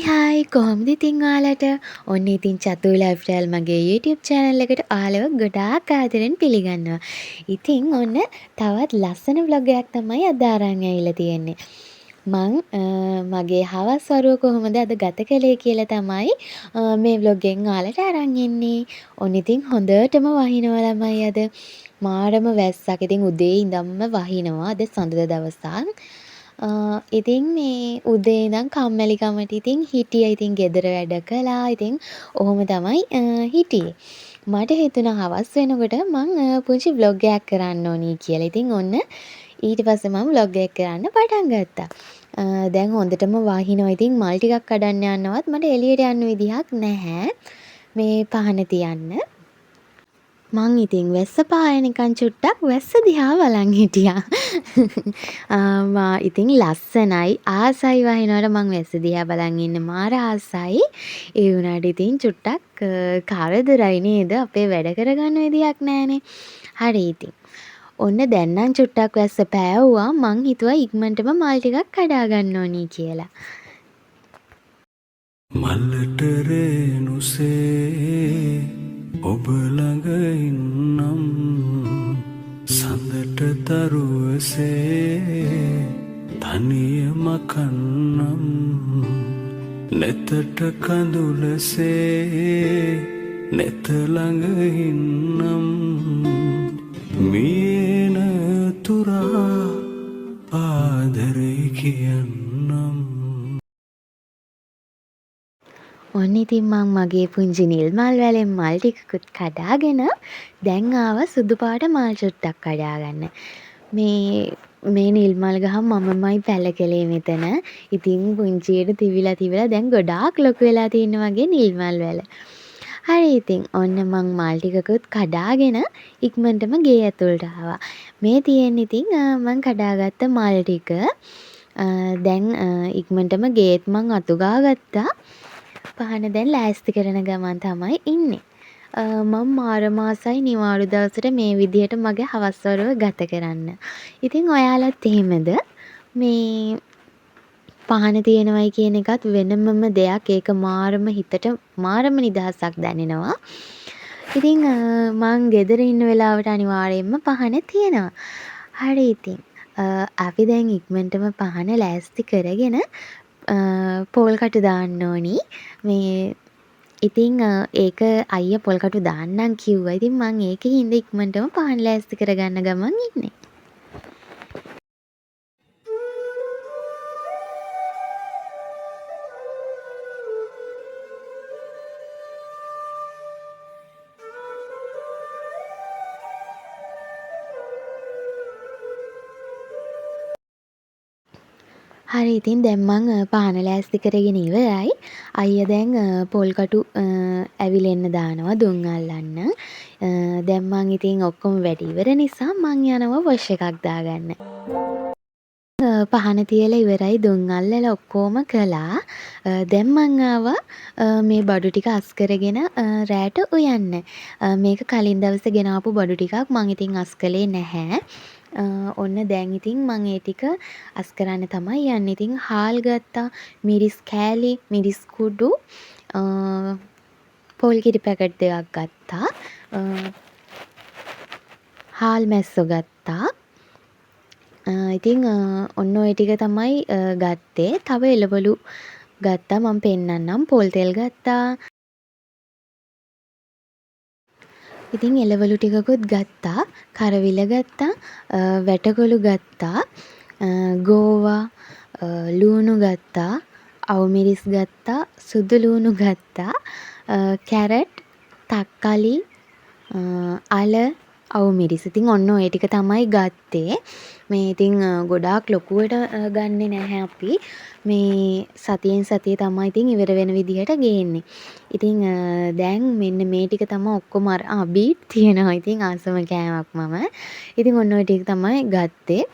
Hi කොහොමද ඉතින් ඔයාලට? ඔන්න ඉතින් චතුයි ලයිෆ්ස්ටයිල් මගේ YouTube channel එකට ඔයාලව ගොඩාක් ආදරෙන් පිළිගන්නවා. ඉතින් ඔන්න තවත් ලස්සන vlog එකක් තමයි අද අරන් ඇවිල්ලා තියෙන්නේ. මං මගේ හවස් වරුව කොහොමද අද ගත කළේ කියලා තමයි මේ vlog එකෙන් ඔයාලට අරන් එන්නේ. ඔන්න ඉතින් හොඳටම වහිනවා ළමයි අද. මාරම වැස්සක්. ඉතින් උදේ ඉඳන්ම වහිනවා. අද සඳුදා දවසක්. ඉතින් මේ උදේ ඉඳන් කම්මැලිකමට ඉතින් හිටියා. ඉතින් ගෙදර වැඩ කළා. ඉතින් ඔහොම තමයි හිටියේ. මට හිතුණා හවස් වෙනකොට මං පුංචි vlog එකක් කරන්න ඕනි කියලා. ඉතින් ඔන්න ඊට පස්සේ මම vlog එකක් කරන්න පටන් ගත්තා. දැන් හොඳටම වහිනවා. ඉතින් මල් ටිකක් කඩන්න යන්නවත් මට එළියට යන්න විදිහක් නැහැ. මේ පහන තියන්න. මං ඉතින් වැස්ස පායනකන් චුට්ටක් වැස්ස දිහා බලන් හිටියා. ඉතින් ලස්සනයි ආසයි වහිනවට මං වැස්ස දිහා බලන් ඉන්න මාර ආසයි. ඒ වුණාට ඉතින් චුට්ටක් කරදරයි නේද? අපේ වැඩ කරගන්න විදියක් නැහනේ. හරි ඉතින්. ඔන්න දැන් නම් චුට්ටක් වැස්ස පෑවුවා. මං හිතුවා ඉක්මනටම මල් ටිකක් කඩා ගන්න ඕනි කියලා. මල්ලට රේනුසේ ඔබ ළඟ ඉන්නම් සඳට තරුවසේ තනියම කන්නම් නෙතට කඳුලසේ නෙත ළඟ ඉන්නම් මියන තුරා ආදරේ කියන්නම්. ඔන්න ඉතින් මං මගේ පුංචි නිල් මල් වැලෙන් මල් ටිකකුත් කඩාගෙන දැන් ආවා සුදු පාට මල් චුට්ටක් කඩාගන්න. මේ නිල් මල් ගහ මමමයි පැල කළේ මෙතන. ඉතින් පුංචියට තිවිලා දැන් ගොඩාක් ලොකු වෙලා තියෙන වගේ නිල් මල් වැල. හරි ඉතින් ඔන්න මං මල් ටිකකුත් කඩාගෙන ඉක්මනටම ගේ ඇතුළට ආවා. මේ තියෙන්නේ ඉතින් මං කඩාගත්ත මල් ටික. දැන් ඉක්මනටම ගේත් මං අතු ගාගත්තා. පහන දැන් ලෑස්ති කරන ගමන් තමයි ඉන්නේ. මම මාරම ආසයි නිවාඩු දවසට මේ විදිහට මගේ හවස් වරුව ගත කරන්න. ඉතින් ඔයාලත් එහෙමද? මේ පහන තියෙනවයි කියන එකත් වෙනමම දෙයක්. ඒක මාරම හිතට මාරම නිදහසක් දැනෙනවා. ඉතින් මං ගෙදර ඉන්න වෙලාවට අනිවාර්යයෙන්ම පහන තියෙනවා. හරි ඉතින් අපි දැන් ඉක්මනටම පහන ලෑස්ති කරගෙන පොල් කටු දාන්න ඕනි. මේ ඉතින් ඒක අයියා පොල් කටු දාන්නම් කිව්වා. ඉතින් මං ඒකින්ද ඉක්මනටම පහන් ලෑස්ති කරගන්න ගමන් ඉන්නේ. හරි ඉතින් දැන් මං පහන ලෑස්ති කරගෙන ඉවරයි. අයියා දැන් පොල් කටු ඇවිලෙන්න දානවා දුම් අල්ලන්න. දැන් මං ඉතින් ඔක්කොම වැඩ ඉවර නිසා මං යනවා වොෂ් එකක් දාගන්න. පහන තියලා ඉවරයි දුම් අල්ලලා ඔක්කොම කළා. දැන් මං ආවා මේ බඩු ටික අස් කරගෙන රෑට උයන්න. මේක කලින් දවසේ ගෙනාපු බඩු ටිකක් මං ඉතින් අස් කළේ නැහැ. ඔන්න දැන් ඉතින් මං ඒ ටික අස් කරන්න තමයි යන්නේ. ඉතින් හාල් ගත්තා, මිරිස් කෑලි, මිරිස් කුඩු, පොල් කිරි පැකට් දෙකක් ගත්තා. හාල් මැස්සෝ ගත්තා. ඉතින් ඔන්න ඔය ටික තමයි ගත්තේ. තව එළවලු ගත්තා. මම පෙන්නන්නම්. පොල් තෙල් ගත්තා. ඉතින් එළවලු ටිකකුත් ගත්තා. කරවිල ගත්තා. වැටකොළු ගත්තා. ගෝවා ලූණු ගත්තා. අවුමිරිස් ගත්තා. සුදු ලූණු ගත්තා. කැරට්, තක්කලි, අල, අවුමිරිස්. ඉතින් ඔන්න ඔය ටික තමයි ගත්තේ. මේ ඉතින් ගොඩාක් ලොකුවට ගන්නෙ නැහැ අපි. මේ සතියෙන් සතිය තමයි ඉතින් ඉවර වෙන විදිහට ගේන්නේ. ඉතින් දැන් මෙන්න මේ ටික තමයි ඔක්කොම බීට් තියෙනවා. ඉතින් ආසම කෑමක් මම. ඉතින් ඔන්න ඔය ටික තමයි ගත්තේ.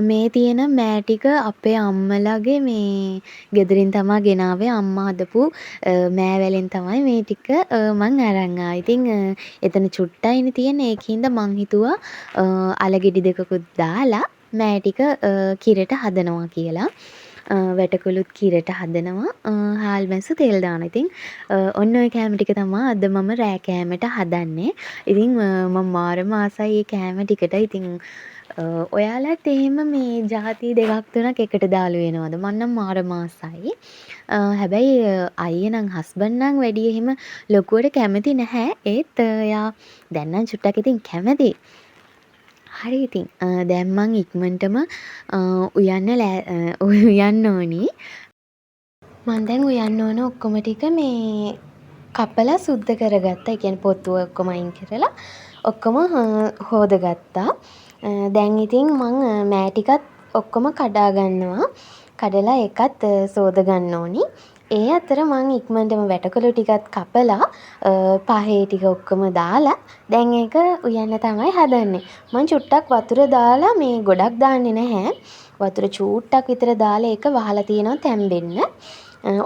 මේ තියෙන මෑ ටික අපේ අම්මලාගේ මේ ගෙදරින් තමා ගෙනාවේ. අම්මා හදපු මෑ වලින් තමයි මේ ටික මං අරන් ආවේ. ඉතින් එතන චුට්ටයිනේ තියෙන්නේ. ඒකින්ද මං හිතුවා අලගෙඩි දෙකකුත් දාලා මෑ ටික කිරට හදනවා කියලා. වැටකොළුත් කිරට හදනවා. හාල් මැස්සු තෙල් දානවා. ඉතින් ඔන්න ඔය කෑම ටික තමයි අද මම රෑ කෑමට හදන්නේ. ඉතින් මම මාරම ආසයි මේ කෑම ටිකට. ඉතින් ඔයාලත් එහෙම මේ ජාති දෙකක් තුනක් එකට දාලා වෙනවද? මම නම් මාරම ආසයි. හැබැයි අයියා නම් හස්බන්ඩ් නම් වැඩි එහෙම ලොකුවට කැමති නැහැ. ඒත් එයා දැන් නම් චුට්ටක් ඉතින් කැමති. හරි ඉතින් දැන් මං ඉක්මනටම උයන්න ඕනි. මං දැන් උයන්න ඕන ඔක්කොම ටික මේ කපලා සුද්ධ කරගත්තා. ඒ කියන්නේ පොත්තු ඔක්කොම අයින් කරලා ඔක්කොම හොදගත්තා. දැන් ඉතින් මං මෑ ටිකත් ඔක්කොම කඩා ගන්නවා. කඩලා ඒකත් සෝද ගන්න ඕනි. ඒ අතර මං ඉක්මනටම වැටකොළු ටිකත් කපලා පහේ ටික ඔක්කොම දාලා දැන් ඒක උයන්න තමයි හදන්නේ. මං චුට්ටක් වතුර දාලා මේ ගොඩක් දාන්නේ නැහැ. වතුර චූට්ටක් විතර දාලා ඒක වහලා තියෙනවා තැම්බෙන්න.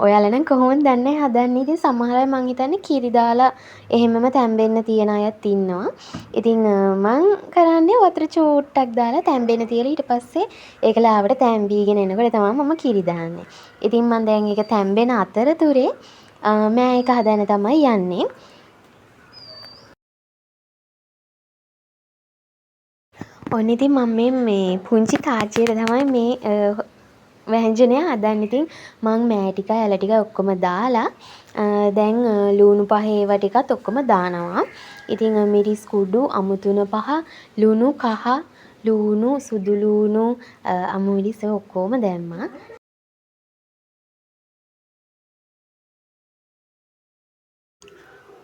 ඔයාලා නම් කොහොමද දන්නේ හදන්නේ? ඉතින් සමහර අය මං හිතන්නේ කිරි දාලා එහෙමම තැම්බෙන්න තියන අයත් ඉන්නවා. ඉතින් මං කරන්නේ වතුර චූට්ටක් දාලා තැම්බෙන්න තියලා ඊට පස්සේ ඒක ලාවට තැම්බීගෙන එනකොට තමයි මම කිරි දාන්නේ. ඉතින් මං දැන් ඒක තැම්බෙන අතරතුරේ මෑ එක හදන්න තමයි යන්නේ. ඔන්න ඉතින් මම මේ පුංචි තාච්චියට තමයි මේ ව්‍යංජනය හදන්න. ඉතින් මං මෑ ටික ඇල ටික ඔක්කොම දාලා දැන් ලුණු පහ ඒවා ටිකත් ඔක්කොම දානවා. ඉතින් මිරිස් කුඩු අමුතුන පහ ලුණු කහ ලුණු සුදු ලුණු අමු මිරිස් ඔක්කොම දැම්මා.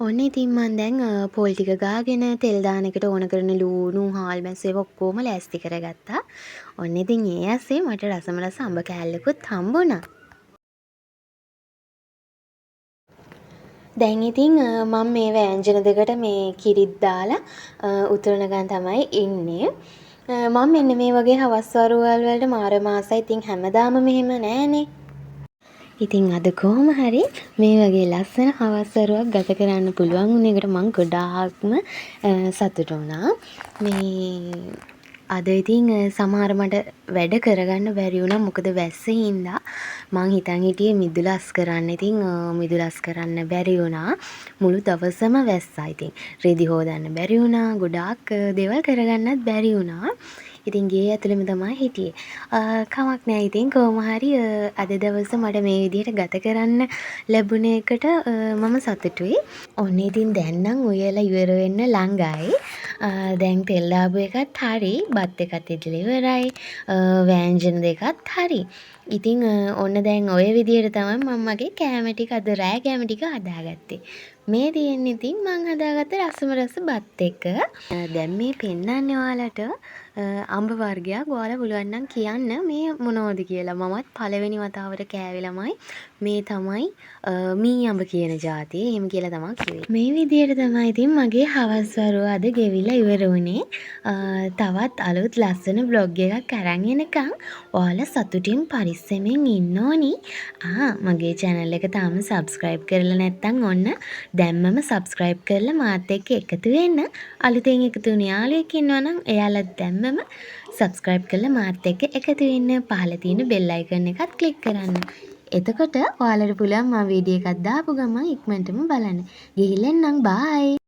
ඔන්න ඉතින් මං දැන් පොල් ටික ගාගෙන තෙල් දාන එකට ඕන කරන ලුණු හාල් මැස්සු ඒවා ඔක්කොම ලෑස්ති කරගත්තා. ඔන්න ඉතින් ඒ ඇස්සේ මට රසම රස අඹ කෑල්ලකුත් හම්බුණා. දැන් ඉතින් මම මේ ව්‍යංජන දෙකට මේ කිරිත් දාලා උතුරනගන් තමයි ඉන්නේ. මම මෙන්න මේ වගේ හවස් වරුවල් වලට මාරම ආසයි. ඉතින් හැමදාම මෙහෙම නෑනේ. ඉතින් අද කොහොම හරි මේ වගේ ලස්සන හවස් වරුවක් ගත කරන්න පුළුවන් වුණ එකට මං ගොඩාක්ම සතුටු වුණා. මේ අද ඉතින් සමහර මට වැඩ කරගන්න බැරි වුණා. මොකද වැස්සේ හින්දා මං හිතන් හිටියේ මිදුලස් කරන්න. ඉතින් මිදුලස් කරන්න බැරි වුණා. මුළු දවසම වැස්සා. ඉතින් රෙදි හොදන්න බැරි වුණා. ගොඩාක් දේවල් කරගන්නත් බැරි වුණා. ඉතින් ගේ ඇතුළෙම තමයි හිටියේ. කමක් නෑ. ඉතින් කොහොම හරි අද දවස මට මේ විදිහට ගත කරන්න ලැබුණ එකට මම සතුටුයි. ඔන්න ඉතින් දැන් නම් උයලා ඉවර වෙන්න ළඟයි. දැන් තෙල් දාපු එකත් හරි, බත් එකත් ඉදලා ඉවරයි. ව්‍යංජන දෙකත් හරි. ඉතින් ඔන්න දැන් ඔය විදිහට තමයි මම මගේ කෑම ටික අද රෑ කෑම ටික හදාගත්තේ. මේ තියෙන්නේ ඉතින් මං හදාගත්ත රසම රස බත් එක. දැන් මේ පෙන්නන්නේ ඔයාලට අඹ වර්ගයක්. ඔයාලා පුළුවන් නම් කියන්න මේ මොනවද කියලා. මමත් පළවෙනි වතාවට කෑවේ ළමයි මේ තමයි මී අඹ කියන ජාතිය. එහෙම කියලා තමයි කිව්වේ. මේ විදිහට තමයි ඉතින් මගේ හවස් වරුව අද ගෙවිලා ඉවර වුණේ. තවත් අලුත් ලස්සන බ්ලොග් එකක් අරන් එනකම් ඔයාලා සතුටින් පරිස්සමෙන් ඉන්න ඕනි. මගේ channel එක තාම subscribe කරලා නැත්නම් ඔන්න දැම්මම subscribe කරලා මාත් එක්ක එකතු වෙන්න. අලුතෙන් එකතු වුණ යාළුවෙක් ඉන්නවා නම් එයාලත් දැම්මම subscribe කරලා මාත් එක්ක එකතු වෙන්න. පහළ තියෙන bell icon එකත් click කරන්න. එතකොට ඔයාලට පුළුවන් මම වීඩියෝ එකක් දාපු ගමන් ඉක්මනටම බලන්න. ගිහිල්ලා නම් bye.